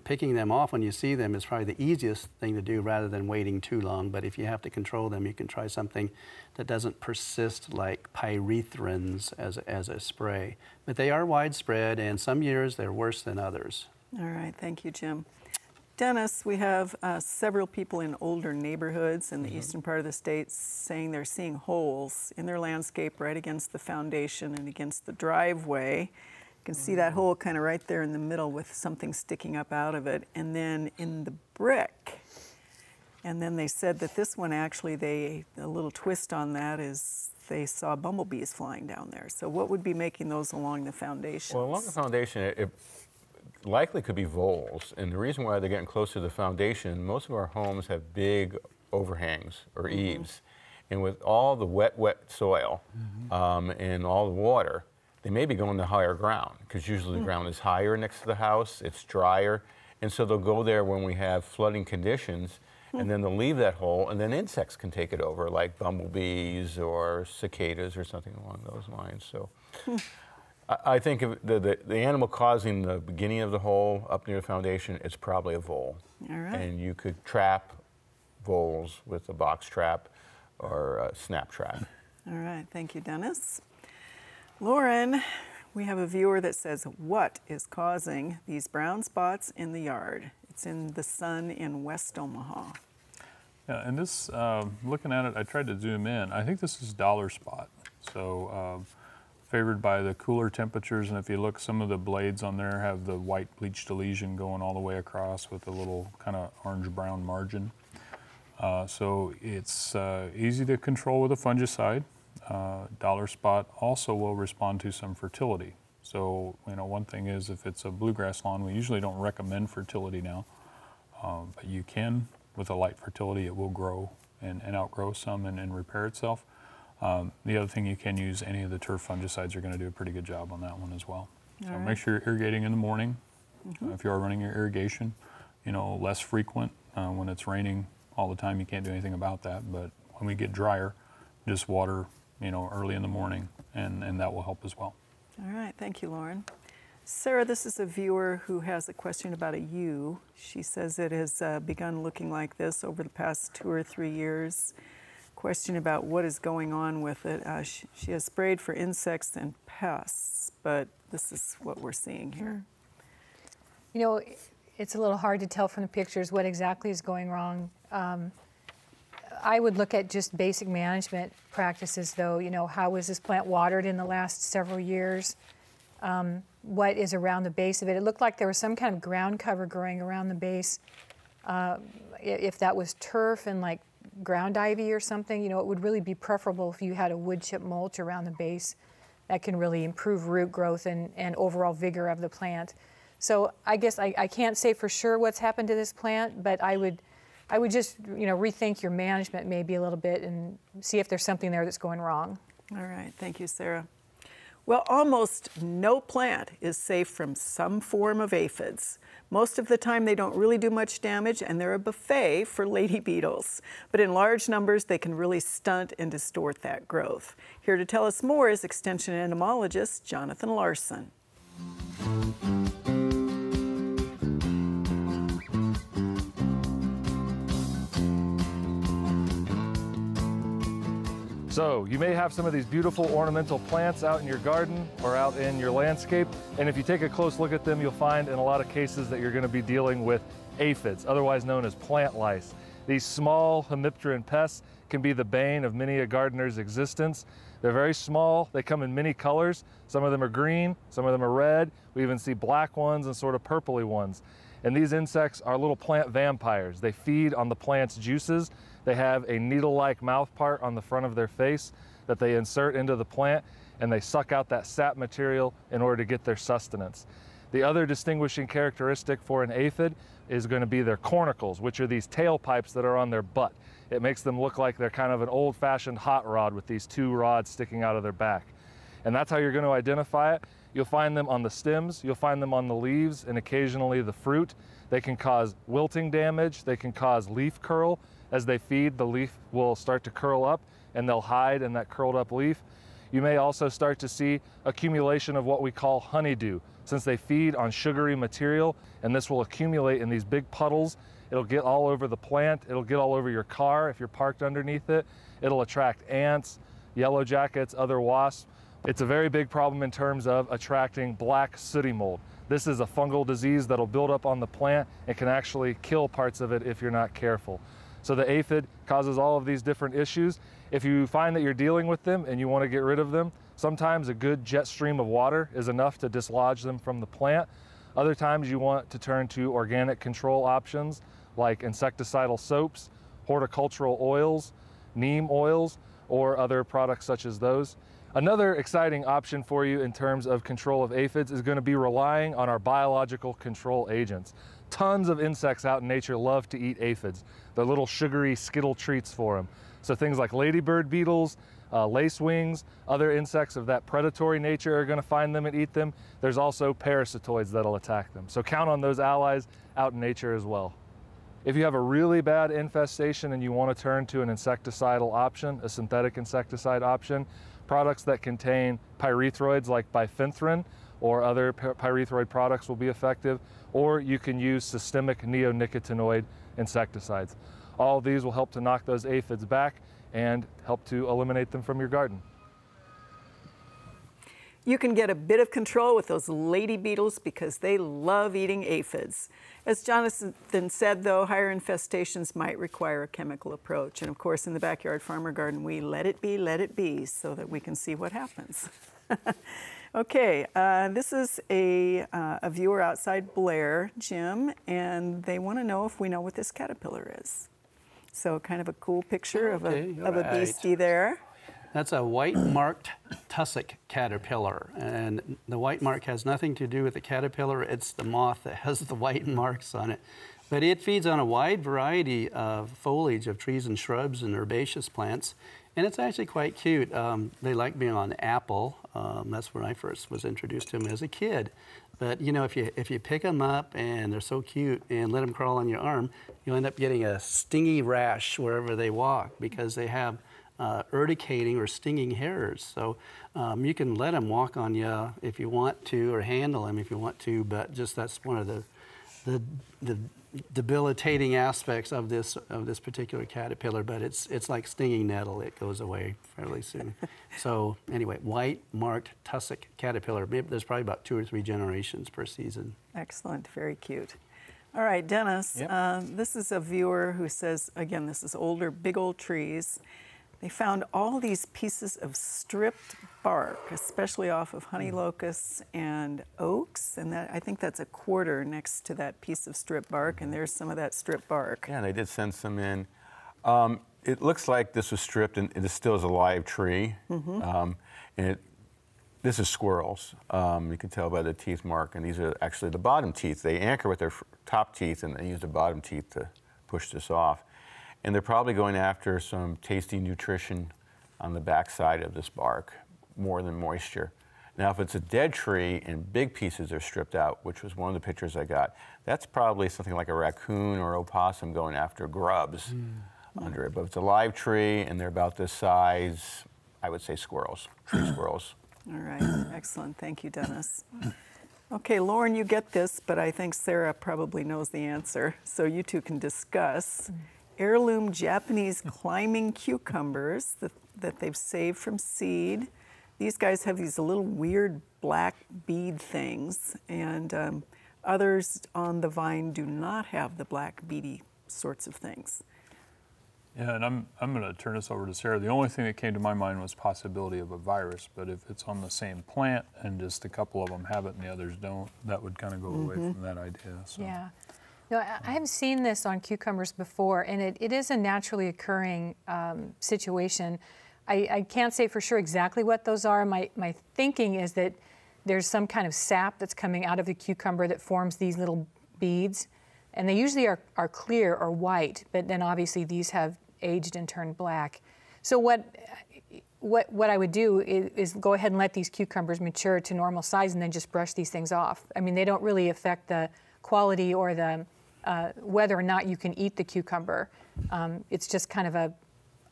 S2: Picking them off when you see them is probably the easiest thing to do rather than waiting too long. But if you have to control them, you can try something that doesn't persist, like pyrethrins as a spray. But they are widespread, and some years they're worse than others.
S1: All right, thank you, Jim. Dennis, we have several people in older neighborhoods in the eastern part of the state saying they're seeing holes in their landscape right against the foundation and against the driveway. You can see that hole kind of right there in the middle with something sticking up out of it. And then in the brick, and then they said that this one actually, a little twist on that is they saw bumblebees flying down there. So what would be making those along the foundation?
S3: Well, along the foundation, it likely could be voles. And the reason why they're getting close to the foundation, most of our homes have big overhangs or eaves. And with all the wet soil and all the water, they may be going to higher ground because usually the ground is higher next to the house, it's drier, and so they'll go there when we have flooding conditions, and then they'll leave that hole, and then insects can take it over, like bumblebees or cicadas or something along those lines. So I think if the animal causing the beginning of the hole up near the foundation, it's probably a vole.
S1: All right.
S3: And you could trap voles with a box trap or a snap trap.
S1: All right, thank you, Dennis. Lauren, we have a viewer that says, what is causing these brown spots in the yard? It's in the Sun in West Omaha.
S4: Yeah, and this, looking at it, I tried to zoom in. I think this is dollar spot. So favored by the cooler temperatures, and if you look, some of the blades on there have the white bleached lesion going all the way across with a little kind of orange-brown margin. So it's easy to control with a fungicide. Dollar spot also will respond to some fertility. So, you know, one thing is if it's a bluegrass lawn, we usually don't recommend fertility now, but you can, with a light fertility, it will grow and outgrow some and repair itself. The other thing, you can use any of the turf fungicides are going to do a pretty good job on that one as well. So make sure you're irrigating in the morning. If you are running your irrigation, you know, less frequent. When it's raining all the time, you can't do anything about that, but when we get drier, just water, you know, early in the morning, and that will help as well.
S1: All right, thank you, Lauren. Sarah, this is a viewer who has a question about a yew. She says it has begun looking like this over the past 2 or 3 years. question about what is going on with it. She has sprayed for insects and pests, but this is what we're seeing here.
S5: You know, it's a little hard to tell from the pictures what exactly is going wrong. I would look at just basic management practices, though. You know, how was this plant watered in the last several years? What is around the base of it? It looked like there was some kind of ground cover growing around the base. If that was turf and like ground ivy or something, you know, it would really be preferable if you had a wood chip mulch around the base. That can really improve root growth and overall vigor of the plant. So I guess I can't say for sure what's happened to this plant, but I would just, you know, rethink your management maybe a little bit and see if there's something there that's going wrong.
S1: All right, thank you, Sarah. Well, almost no plant is safe from some form of aphids. Most of the time they don't really do much damage, and they're a buffet for lady beetles. But in large numbers, they can really stunt and distort that growth. Here to tell us more is Extension entomologist Jonathan Larson.
S10: So you may have some of these beautiful ornamental plants out in your garden or out in your landscape, and if you take a close look at them, you'll find in a lot of cases that you're going to be dealing with aphids, otherwise known as plant lice. These small hemipteran pests can be the bane of many a gardener's existence. They're very small, they come in many colors. Some of them are green, some of them are red. We even see black ones and sort of purpley ones. And these insects are little plant vampires. They feed on the plant's juices. They have a needle-like mouth part on the front of their face that they insert into the plant, and they suck out that sap material in order to get their sustenance. The other distinguishing characteristic for an aphid is going to be their cornicles, which are these tailpipes that are on their butt. It makes them look like they're kind of an old-fashioned hot rod with these two rods sticking out of their back. And that's how you're going to identify it. You'll find them on the stems, you'll find them on the leaves, and occasionally the fruit. They can cause wilting damage, they can cause leaf curl. As they feed, the leaf will start to curl up and they'll hide in that curled up leaf. You may also start to see accumulation of what we call honeydew, since they feed on sugary material, and this will accumulate in these big puddles. It'll get all over the plant, it'll get all over your car if you're parked underneath it. It'll attract ants, yellow jackets, other wasps. It's a very big problem in terms of attracting black sooty mold. This is a fungal disease that'll build up on the plant and can actually kill parts of it if you're not careful. So the aphid causes all of these different issues. If you find that you're dealing with them and you want to get rid of them, sometimes a good jet stream of water is enough to dislodge them from the plant. Other times you want to turn to organic control options like insecticidal soaps, horticultural oils, neem oils, or other products such as those. Another exciting option for you in terms of control of aphids is going to be relying on our biological control agents. Tons of insects out in nature love to eat aphids. They're little sugary skittle treats for them. So things like ladybird beetles, lacewings, other insects of that predatory nature are going to find them and eat them. There's also parasitoids that'll attack them. So count on those allies out in nature as well. If you have a really bad infestation and you want to turn to an insecticidal option, a synthetic insecticide option, products that contain pyrethroids like bifenthrin or other pyrethroid products will be effective, or you can use systemic neonicotinoid insecticides. All of these will help to knock those aphids back and help to eliminate them from your garden.
S1: You can get a bit of control with those lady beetles because they love eating aphids. As Jonathan said, though, higher infestations might require a chemical approach. And of course, in the Backyard Farmer Garden, we let it be, so that we can see what happens. Okay, this is a viewer outside Blair, Jim, and they want to know if we know what this caterpillar is. So kind of a cool picture of a beastie there.
S2: That's a white-marked tussock caterpillar, and the white mark has nothing to do with the caterpillar. It's the moth that has the white marks on it. But it feeds on a wide variety of foliage of trees and shrubs and herbaceous plants, and it's actually quite cute. They like being on apple. That's where I first was introduced to them as a kid. But you know, if you pick them up and they're so cute and let them crawl on your arm, you'll end up getting a stingy rash wherever they walk because they have urticating or stinging hairs. So you can let them walk on you if you want to, or handle them if you want to, but just that's one of the the debilitating aspects of this particular caterpillar, but it's like stinging nettle. It goes away fairly soon. So anyway, white marked tussock caterpillar. Maybe there's probably about 2 or 3 generations per season.
S1: Excellent, very cute. All right, Dennis,
S4: Yep.
S1: this is a viewer who says, again, this is older, big old trees. They found all these pieces of stripped bark, especially off of honey locusts and oaks, and I think that's a quarter next to that piece of stripped bark, and there's some of that stripped bark.
S3: Yeah, they did send some in. It looks like this was stripped, and it still is a live tree. And this is squirrels. You can tell by the teeth mark, and these are actually the bottom teeth. They anchor with their top teeth, and they use the bottom teeth to push this off. And they're probably going after some tasty nutrition on the backside of this bark, more than moisture. Now, if it's a dead tree and big pieces are stripped out, which was one of the pictures I got, that's probably something like a raccoon or opossum going after grubs under it. But if it's a live tree and they're about this size, I would say squirrels, tree squirrels.
S1: All right, excellent. Thank you, Dennis. Okay, Lauren, you get this, but I think Sarah probably knows the answer, so you two can discuss. Heirloom Japanese climbing cucumbers that they've saved from seed. These guys have these little weird black bead things, and others on the vine do not have the black beady sorts of things.
S4: Yeah, and I'm going to turn this over to Sarah. The only thing that came to my mind was possibility of a virus, but if it's on the same plant and just a couple of them have it and the others don't, that would kind of go away from that idea. So.
S5: Yeah. No, I have seen this on cucumbers before, and it is a naturally occurring situation. I can't say for sure exactly what those are. My thinking is that there's some kind of sap that's coming out of the cucumber that forms these little beads, and they usually are clear or white, but then obviously these have aged and turned black. So what I would do is go ahead and let these cucumbers mature to normal size and then just brush these things off. I mean, they don't really affect the quality or the whether or not you can eat the cucumber. It's just kind of a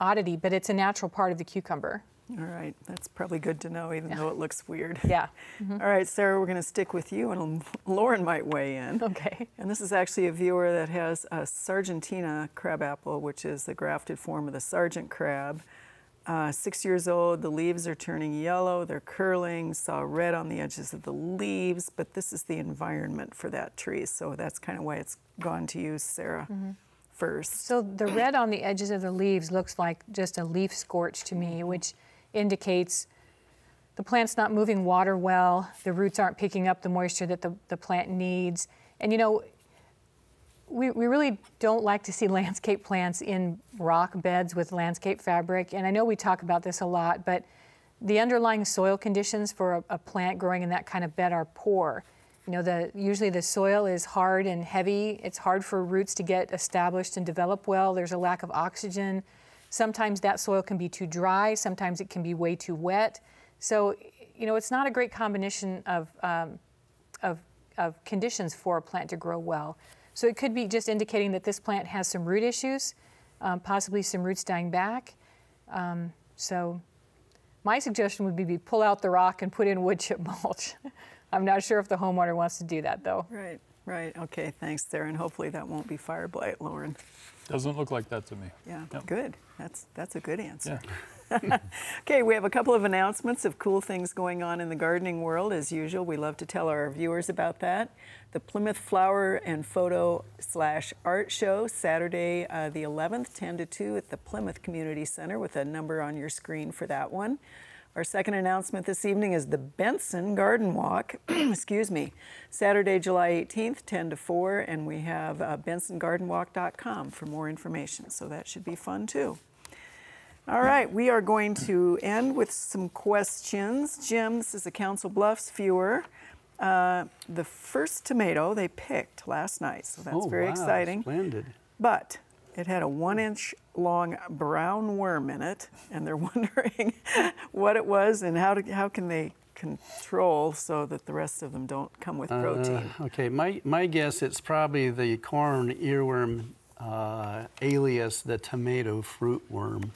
S5: oddity, but it's a natural part of the cucumber.
S1: All right, that's probably good to know, even though it looks weird.
S5: Yeah.
S1: All right, Sarah, we're going to stick with you, and Lauren might weigh in.
S5: Okay.
S1: And this is actually a viewer that has a Sargentina crabapple, which is the grafted form of the Sargent crab. 6 years old, the leaves are turning yellow, they're curling, saw red on the edges of the leaves, but this is the environment for that tree, so that's kind of why it's gone to you, Sarah, first.
S5: So the red on the edges of the leaves looks like just a leaf scorch to me, which indicates the plant's not moving water well, the roots aren't picking up the moisture that the plant needs. And you know, we really don't like to see landscape plants in rock beds with landscape fabric, and I know we talk about this a lot, but the underlying soil conditions for a plant growing in that kind of bed are poor. You know, usually the soil is hard and heavy. It's hard for roots to get established and develop well. There's a lack of oxygen. Sometimes that soil can be too dry. Sometimes it can be way too wet. So, you know, it's not a great combination of conditions for a plant to grow well. So it could be just indicating that this plant has some root issues, possibly some roots dying back. So my suggestion would be pull out the rock and put in wood chip mulch. I'm not sure if the homeowner wants to do that, though.
S1: Right, right. Okay, thanks, Sarah, and hopefully that won't be fire blight, Lauren.
S4: Doesn't look like that to me.
S1: Yeah,
S4: Yep.
S1: Good. That's a good answer.
S4: Yeah.
S1: Okay, we have a couple of announcements of cool things going on in the gardening world. As usual, we love to tell our viewers about that. The Plymouth Flower and Photo / Art Show, Saturday the 11th, 10 to 2 at the Plymouth Community Center, with a number on your screen for that one. Our second announcement this evening is the Benson Garden Walk, excuse me, Saturday, July 18th, 10 to 4, and we have bensongardenwalk.com for more information, so that should be fun too. All right, we are going to end with some questions. Jim, this is a Council Bluffs viewer. The first tomato they picked last night, so that's very exciting.
S2: Splendid.
S1: But it had a 1-inch long brown worm in it, and they're wondering what it was and how can they control so that the rest of them don't come with protein.
S2: Okay, my guess it's probably the corn earworm alias the tomato fruit worm.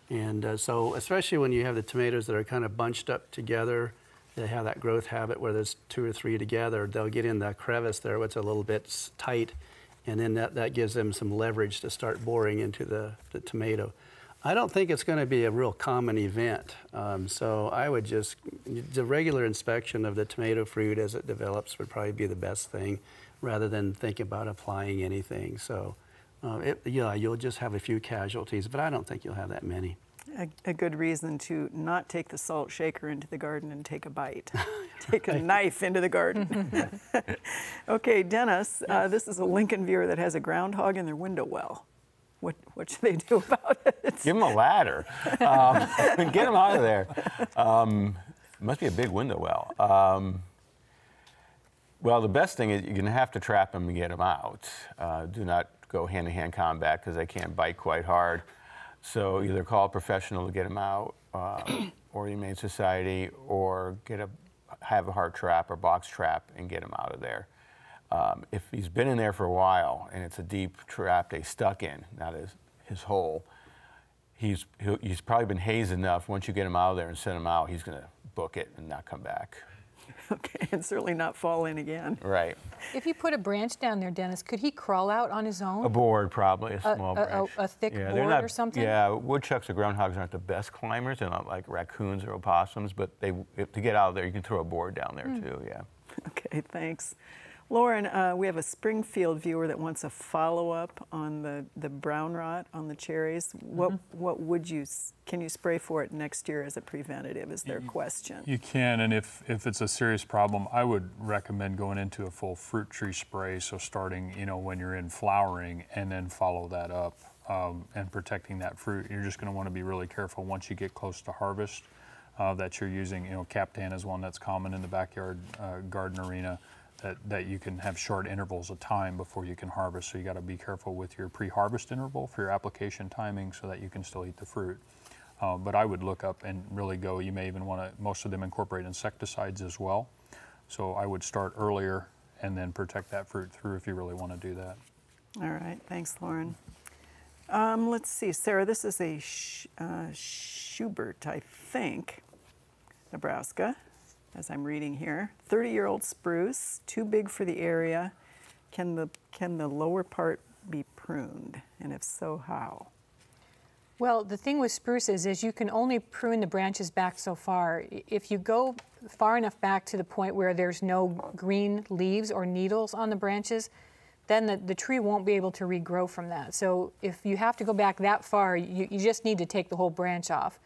S2: And so especially when you have the tomatoes that are kind of bunched up together, they have that growth habit where there's 2 or 3 together, they'll get in the crevice there, which is a little bit tight, and then that gives them some leverage to start boring into the tomato. I don't think it's going to be a real common event, so I would just, the regular inspection of the tomato fruit as it develops would probably be the best thing, rather than think about applying anything. So, yeah, you'll just have a few casualties, but I don't think you'll have that many.
S1: A good reason to not take the salt shaker into the garden and take a bite. Take a knife into the garden. Okay, Dennis, this is a Lincoln viewer that has a groundhog in their window well. What should they do about it?
S3: Give them a ladder. Get them out of there. Must be a big window well. Well, the best thing is you're going to have to trap them and get them out. Do not go hand-to-hand combat because they can't bite quite hard. So either call a professional to get them out, or the Humane Society, or have a heart trap or box trap and get them out of there. If he's been in there for a while and it's a deep trap they stuck in, not his hole, he's probably been hazed enough. Once you get him out of there and send him out, he's going to book it and not come back.
S1: Okay, and certainly not fall in again.
S3: Right.
S5: If you put a branch down there, Dennis, could he crawl out on his own?
S3: A board, probably, a small branch.
S5: A thick board or something?
S3: Yeah, woodchucks or groundhogs aren't the best climbers. They're not like raccoons or opossums, but to get out of there, you can throw a board down there too, yeah. Okay,
S1: thanks. Lauren, we have a Springfield viewer that wants a follow-up on the brown rot on the cherries. What can you spray for it next year as a preventative is their question.
S4: You can, and if it's a serious problem, I would recommend going into a full fruit tree spray, so starting, when you're in flowering, and then follow that up and protecting that fruit. You're just going to want to be really careful once you get close to harvest that you're using, Captan is one that's common in the backyard garden arena. That you can have short intervals of time before you can harvest. So you got to be careful with your pre-harvest interval for your application timing so that you can still eat the fruit. But I would look up and really go, you may even want to, most of them incorporate insecticides as well. So I would start earlier and then protect that fruit through if you really want to do that.
S1: All right, thanks, Lauren. Let's see, Sarah, this is a Schubert, I think, Nebraska. As I'm reading here, 30-year-old spruce, too big for the area. Can the lower part be pruned? And if so, how?
S5: Well, the thing with spruces is you can only prune the branches back so far. If you go far enough back to the point where there's no green leaves or needles on the branches, then the tree won't be able to regrow from that. So if you have to go back that far, you just need to take the whole branch off.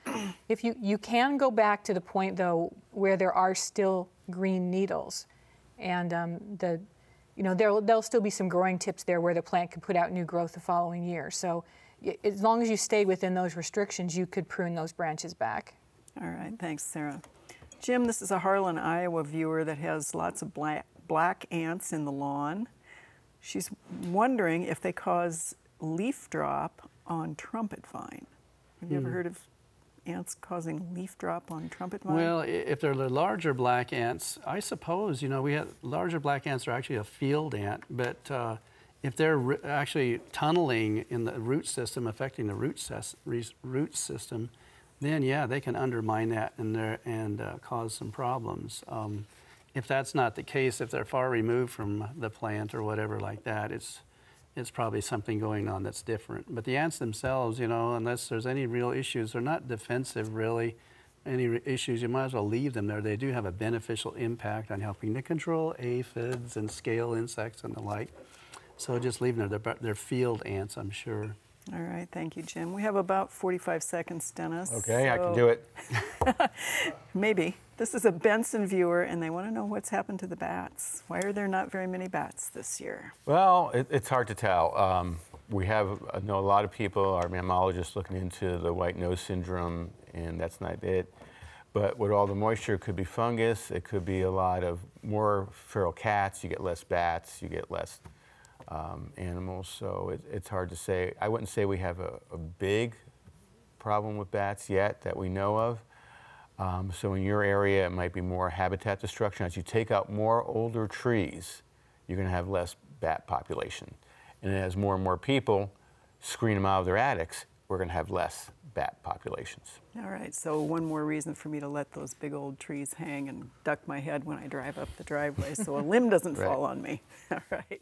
S5: If you can go back to the point, though, where there are still green needles, and there'll still be some growing tips there where the plant can put out new growth the following year. So as long as you stay within those restrictions, you could prune those branches back.
S1: All right, thanks, Sarah. Jim, this is a Harlan, Iowa viewer that has lots of black ants in the lawn. She's wondering if they cause leaf drop on trumpet vine. Have you ever heard of ants causing leaf drop on trumpet vine?
S2: Well, if they're the larger black ants, I suppose, we have larger black ants are actually a field ant, but if they're actually tunneling in the root system, affecting the root system, then yeah, they can undermine that and cause some problems. If that's not the case, if they're far removed from the plant or whatever like that, it's probably something going on that's different. But the ants themselves, unless there's any real issues, they're not defensive really. Any issues, you might as well leave them there. They do have a beneficial impact on helping to control aphids and scale insects and the like. So just leave them there. They're field ants, I'm sure.
S1: All right, thank you, Jim. We have about 45 seconds, Dennis.
S3: Okay, I can do it.
S1: Maybe. This is a Benson viewer, and they want to know what's happened to the bats. Why are there not very many bats this year?
S3: Well, it's hard to tell. I know a lot of people, our mammalogists, looking into the white nose syndrome, and that's not it. But with all the moisture, it could be fungus. It could be a lot of more feral cats. You get less bats. You get less animals, so it's hard to say. I wouldn't say we have a big problem with bats yet that we know of. So in your area, it might be more habitat destruction. As you take out more older trees, you're going to have less bat population. And as more and more people screen them out of their attics, we're going to have less bat populations.
S1: All right, so one more reason for me to let those big old trees hang and duck my head when I drive up the driveway so a limb doesn't fall on me. All right.